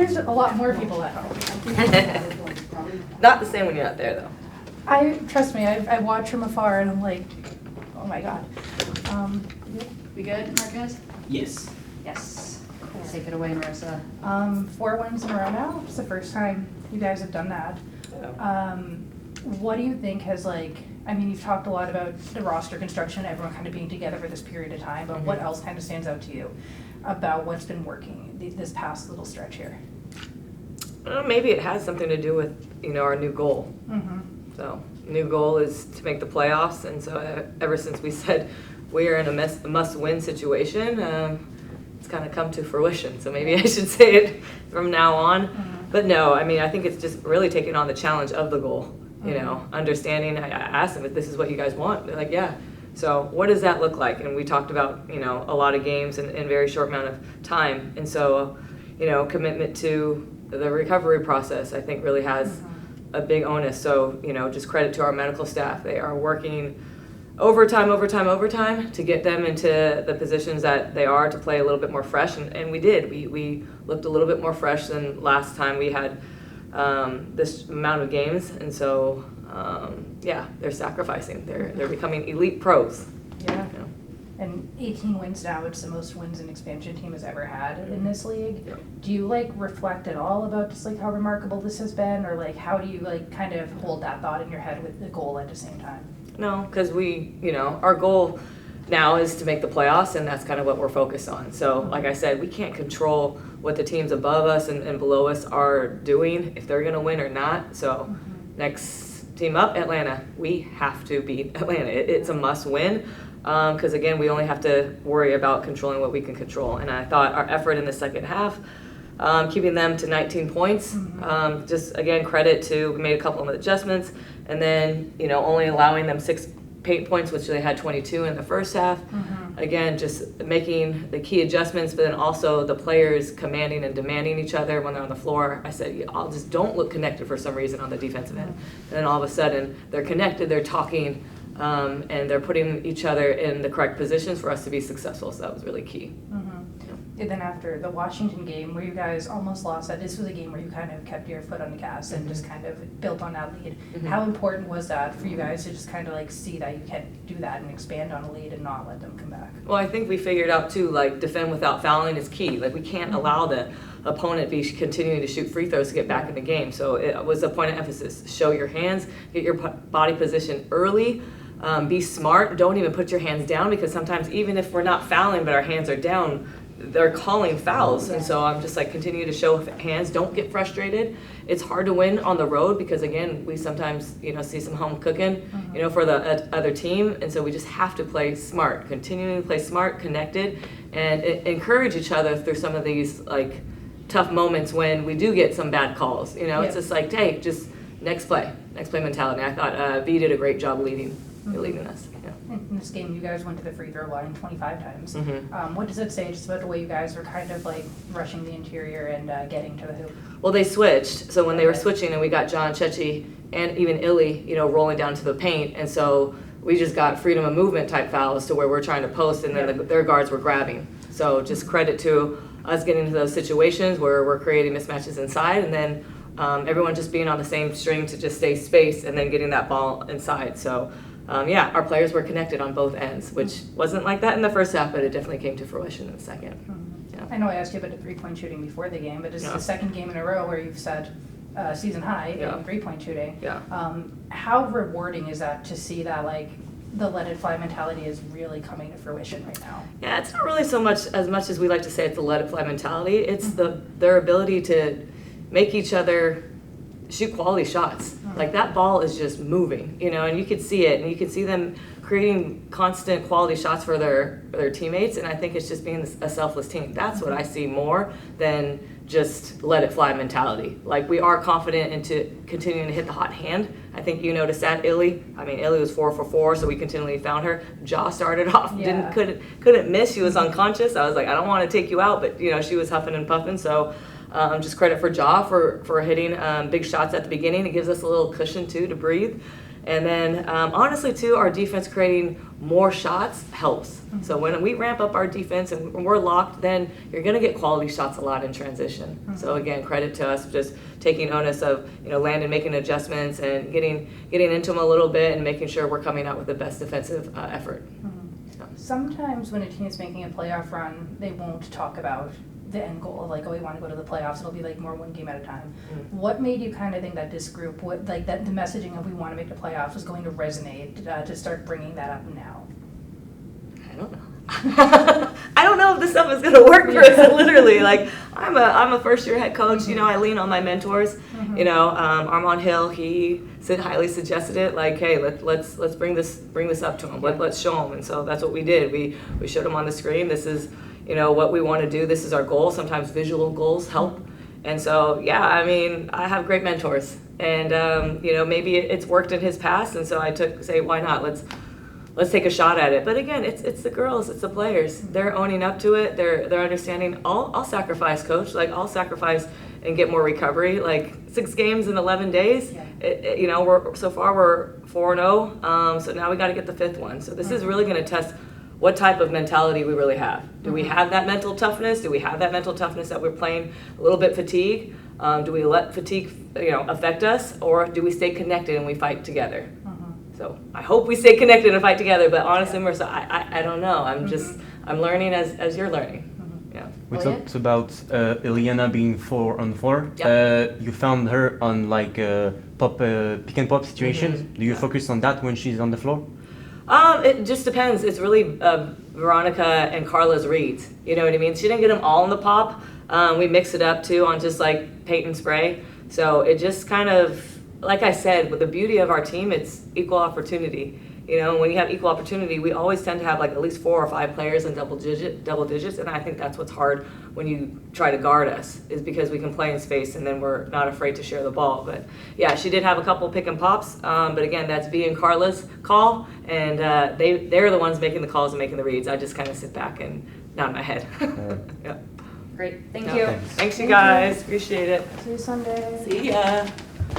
there's a lot more people at home. Not the same when you're not there, though. Trust me, I watch from afar and I'm like, oh my God. We good, Marcus? Yes. Yes. Cool. Take it away, Marissa. 4 wins in a row now. It's the first time you guys have done that. Yeah. What do you think has I mean, you've talked a lot about the roster construction, everyone kind of being together for this period of time, but what else kind of stands out to you about what's been working this past little stretch here? Maybe it has something to do with, our new goal. So, new goal is to make the playoffs, and so ever since we said we are in a must-win situation, it's kind of come to fruition. So maybe I should say it from now on. But no, I mean, I think it's just really taking on the challenge of the goal. Understanding, I asked them if this is what you guys want. They're like, yeah. So what does that look like? And we talked about, a lot of games in a very short amount of time. And so, commitment to the recovery process, I think really has a big onus. So, just credit to our medical staff. They are working overtime to get them into the positions that they are to play a little bit more fresh. And we did. We looked a little bit more fresh than last time we had this amount of games, and so they're sacrificing. They're becoming elite pros. Yeah. And 18 wins now. It's the most wins an expansion team has ever had in this league. Yep. Do you reflect at all about just how remarkable this has been, or how do you kind of hold that thought in your head with the goal at the same time? No, because we, our goal now is to make the playoffs, and that's kind of what we're focused on. So, like I said, we can't control what the teams above us and below us are doing, if they're going to win or not. So, next team up, Atlanta. We have to beat Atlanta. It's a must win, because, again, we only have to worry about controlling what we can control. And I thought our effort in the second half, keeping them to 19 points, just, again, credit to, we made a couple of adjustments, and then, only allowing them 6 paint points, which they had 22 in the first half. Again, just making the key adjustments, but then also the players commanding and demanding each other when they're on the floor. I said, I'll just don't look connected for some reason on the defensive end. And then all of a sudden, they're connected, they're talking, and they're putting each other in the correct positions for us to be successful. So that was really key. And then after the Washington game, where you guys almost lost that, this was a game where you kind of kept your foot on the gas and just kind of built on that lead. How important was that for you guys to just kind of see that you can do that and expand on a lead and not let them come back? Well, I think we figured out too, defend without fouling is key. We can't allow the opponent be continuing to shoot free throws to get back in the game. So it was a point of emphasis. Show your hands, get your body position early. Be smart. Don't even put your hands down, because sometimes even if we're not fouling but our hands are down, they're calling fouls. And so I'm just continue to show hands. Don't get frustrated. It's hard to win on the road because, again, we sometimes see some home cooking for the other team, and so we just have to play smart, continuing to play smart, connected, and encourage each other through some of these tough moments when we do get some bad calls. It's just hey, just next play mentality. I thought V did a great job leading us. In this game, you guys went to the free throw line 25 times. What does it say just about the way you guys were kind of rushing the interior and getting to the hoop? Well, they switched. So when they were switching, and we got John, Chechi, and even Illy, rolling down to the paint, and so we just got freedom of movement type fouls to where we're trying to post, and then their guards were grabbing. So just credit to us getting into those situations where we're creating mismatches inside, and then everyone just being on the same string to just stay spaced and then getting that ball inside. So. Our players were connected on both ends, which wasn't like that in the first half, but it definitely came to fruition in the second. I know I asked you about the three-point shooting before the game, but this is the second game in a row where you've set season high in three-point shooting. How rewarding is that to see that the let it fly mentality is really coming to fruition right now? Yeah, it's not really so much as we like to say it's the let it fly mentality. It's their ability to make each other shoot quality shots. That ball is just moving, and you could see it, and you could see them creating constant quality shots for their teammates, and I think it's just being a selfless team. That's what I see more than just let it fly mentality. We are confident into continuing to hit the hot hand. I think you noticed that, Illy. Illy was 4 for 4, so we continually found her. Jaw started off, couldn't miss. She was unconscious. I was I don't want to take you out, but she was huffing and puffing, so just credit for Ja for hitting big shots at the beginning. It gives us a little cushion too to breathe. And then honestly too, our defense creating more shots helps. So when we ramp up our defense and when we're locked, then you're going to get quality shots a lot in transition. So again, credit to us just taking onus of, Landon making adjustments and getting into them a little bit and making sure we're coming out with the best defensive effort. So. Sometimes when a team is making a playoff run, they won't talk about the end goal of like, oh, we want to go to the playoffs. It'll be like more one game at a time. What made you kind of think that this group, that the messaging of we want to make the playoffs was going to resonate to start bringing that up now? I don't know. I don't know if this stuff is going to work for us. Literally, like I'm a first year head coach. I lean on my mentors. Armand Hill, he highly suggested it. Like, hey, let's bring this up to him. Let's show him. And so that's what we did. We showed him on the screen. This is what we want to do. This is our goal. Sometimes visual goals help. And so yeah, I have great mentors, and maybe it's worked in his past, and so I say why not? Let's take a shot at it. But again, it's the girls, it's the players. They're owning up to it. They're understanding. I'll sacrifice, coach. Like I'll sacrifice and get more recovery. Like 6 games in 11 days. Yeah. We're 4-0. So now we got to get the 5th one. So this is really going to test what type of mentality we really have. Do we have that mental toughness? Do we have that mental toughness that we're playing a little bit fatigue? Do we let fatigue, affect us, or do we stay connected and we fight together? So I hope we stay connected and fight together, but honestly, Marissa, I don't know. I'm learning as you're learning. Yeah. We talked about Eliana being 4-on-4. Yep. You found her on like pick and pop situations. Do you focus on that when she's on the floor? It just depends. It's really Veronica and Carla's reads. You know what I mean? She didn't get them all in the pop. We mix it up too on just like paint and spray. So it just kind of, like I said, with the beauty of our team, it's equal opportunity. When you have equal opportunity, we always tend to have like at least 4 or 5 players in double digits, and I think that's what's hard when you try to guard us, is because we can play in space and then we're not afraid to share the ball. But yeah, she did have a couple pick and pops, but again, that's B and Carla's call, and they're the ones making the calls and making the reads. I just kind of sit back and nod my head. Yeah. Great, thank Yeah. you. Thanks you guys, appreciate it. See you Sunday. See ya.